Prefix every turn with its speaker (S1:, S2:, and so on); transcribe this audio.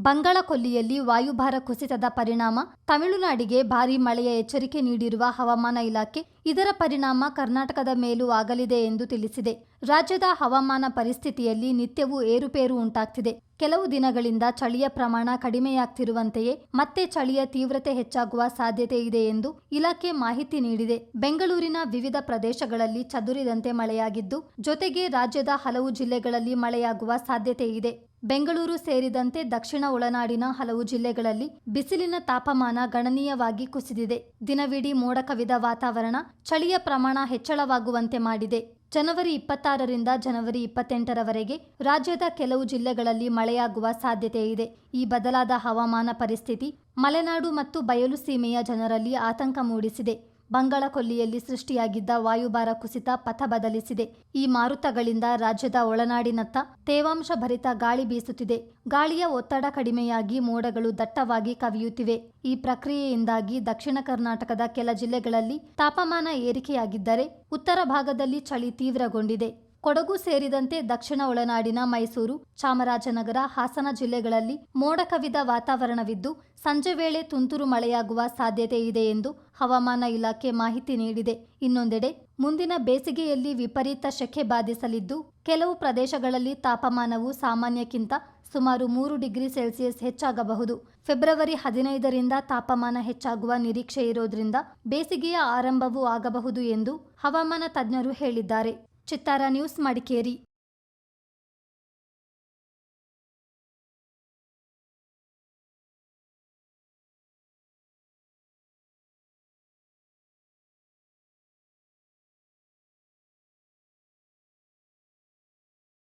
S1: ಬಂಗಾಳಕೊಲ್ಲಿಯಲ್ಲಿ ವಾಯುಭಾರ ಕುಸಿತದ ಪರಿಣಾಮ ತಮಿಳುನಾಡಿಗೆ ಭಾರೀ ಮಳೆಯ ಎಚ್ಚರಿಕೆ ನೀಡಿರುವ ಹವಾಮಾನ ಇಲಾಖೆ ಇದರ ಪರಿಣಾಮ ಕರ್ನಾಟಕದ ಮೇಲೂ ಆಗಲಿದೆ ಎಂದು ತಿಳಿಸಿದೆ. ರಾಜ್ಯದ ಹವಾಮಾನ ಪರಿಸ್ಥಿತಿಯಲ್ಲಿ ನಿತ್ಯವೂ ಏರುಪೇರು ಉಂಟಾಗ್ತಿದೆ. ಕೆಲವು ದಿನಗಳಿಂದ ಚಳಿಯ ಪ್ರಮಾಣ ಕಡಿಮೆಯಾಗ್ತಿರುವಂತೆಯೇ ಮತ್ತೆ ಚಳಿಯ ತೀವ್ರತೆ ಹೆಚ್ಚಾಗುವ ಸಾಧ್ಯತೆ ಇದೆ ಎಂದು ಇಲಾಖೆ ಮಾಹಿತಿ ನೀಡಿದೆ. ಬೆಂಗಳೂರಿನ ವಿವಿಧ ಪ್ರದೇಶಗಳಲ್ಲಿ ಚದುರಿದಂತೆ ಮಳೆಯಾಗಿದ್ದು, ಜೊತೆಗೆ ರಾಜ್ಯದ ಹಲವು ಜಿಲ್ಲೆಗಳಲ್ಲಿ ಮಳೆಯಾಗುವ ಸಾಧ್ಯತೆ ಇದೆ. ಬೆಂಗಳೂರು ಸೇರಿದಂತೆ ದಕ್ಷಿಣ ಒಳನಾಡಿನ ಹಲವು ಜಿಲ್ಲೆಗಳಲ್ಲಿ ಬಿಸಿಲಿನ ತಾಪಮಾನ ಗಣನೀಯವಾಗಿ ಕುಸಿದಿದೆ. ದಿನವಿಡೀ ಮೋಡ ಕವಿದ ವಾತಾವರಣ ಚಳಿಯ ಪ್ರಮಾಣ ಹೆಚ್ಚಳವಾಗುವಂತೆ ಮಾಡಿದೆ. ಜನವರಿ 26ರಿಂದ ಜನವರಿ 28ರವರೆಗೆ ರಾಜ್ಯದ ಕೆಲವು ಜಿಲ್ಲೆಗಳಲ್ಲಿ ಮಳೆಯಾಗುವ ಸಾಧ್ಯತೆ ಇದೆ. ಈ ಬದಲಾದ ಹವಾಮಾನ ಪರಿಸ್ಥಿತಿ ಮಲೆನಾಡು ಮತ್ತು ಬಯಲು ಸೀಮೆಯ ಜನರಲ್ಲಿ ಆತಂಕ ಮೂಡಿಸಿದೆ. ಬಂಗಾಳಕೊಲ್ಲಿಯಲ್ಲಿ ಸೃಷ್ಟಿಯಾಗಿದ್ದ ವಾಯುಭಾರ ಕುಸಿತ ಪಥ ಬದಲಿಸಿದೆ. ಈ ಮಾರುತಗಳಿಂದ ರಾಜ್ಯದ ಒಳನಾಡಿನತ್ತ ತೇವಾಂಶ ಭರಿತ ಗಾಳಿ ಬೀಸುತ್ತಿದೆ. ಗಾಳಿಯ ಒತ್ತಡ ಕಡಿಮೆಯಾಗಿ ಮೋಡಗಳು ದಟ್ಟವಾಗಿ ಕವಿಯುತ್ತಿವೆ. ಈ ಪ್ರಕ್ರಿಯೆಯಿಂದಾಗಿ ದಕ್ಷಿಣ ಕರ್ನಾಟಕದ ಕೆಲ ಜಿಲ್ಲೆಗಳಲ್ಲಿ ತಾಪಮಾನ ಏರಿಕೆಯಾಗಿದ್ದರೆ, ಉತ್ತರ ಭಾಗದಲ್ಲಿ ಚಳಿ ತೀವ್ರಗೊಂಡಿದೆ. ಕೊಡಗು ಸೇರಿದಂತೆ ದಕ್ಷಿಣ ಒಳನಾಡಿನ ಮೈಸೂರು, ಚಾಮರಾಜನಗರ, ಹಾಸನ ಜಿಲ್ಲೆಗಳಲ್ಲಿ ಮೋಡ ಕವಿದ ವಾತಾವರಣವಿದ್ದು, ಸಂಜೆ ವೇಳೆ ತುಂತುರು ಮಳೆಯಾಗುವ ಸಾಧ್ಯತೆ ಇದೆ ಎಂದು ಹವಾಮಾನ ಇಲಾಖೆ ಮಾಹಿತಿ ನೀಡಿದೆ. ಇನ್ನೊಂದೆಡೆ ಮುಂದಿನ ಬೇಸಿಗೆಯಲ್ಲಿ ವಿಪರೀತ ಸೆಕೆ ಬಾಧಿಸಲಿದ್ದು, ಕೆಲವು ಪ್ರದೇಶಗಳಲ್ಲಿ ತಾಪಮಾನವು ಸಾಮಾನ್ಯಕ್ಕಿಂತ ಸುಮಾರು 3 ಡಿಗ್ರಿ ಸೆಲ್ಸಿಯಸ್ ಹೆಚ್ಚಾಗಬಹುದು. ಫೆಬ್ರವರಿ 15ರಿಂದ ತಾಪಮಾನ ಹೆಚ್ಚಾಗುವ ನಿರೀಕ್ಷೆ ಇರೋದ್ರಿಂದ ಬೇಸಿಗೆಯ ಆರಂಭವೂ ಆಗಬಹುದು ಎಂದು ಹವಾಮಾನ ತಜ್ಞರು ಹೇಳಿದ್ದಾರೆ. ಚಿತ್ತಾರ ನ್ಯೂಸ್, ಮಡಿಕೇರಿ.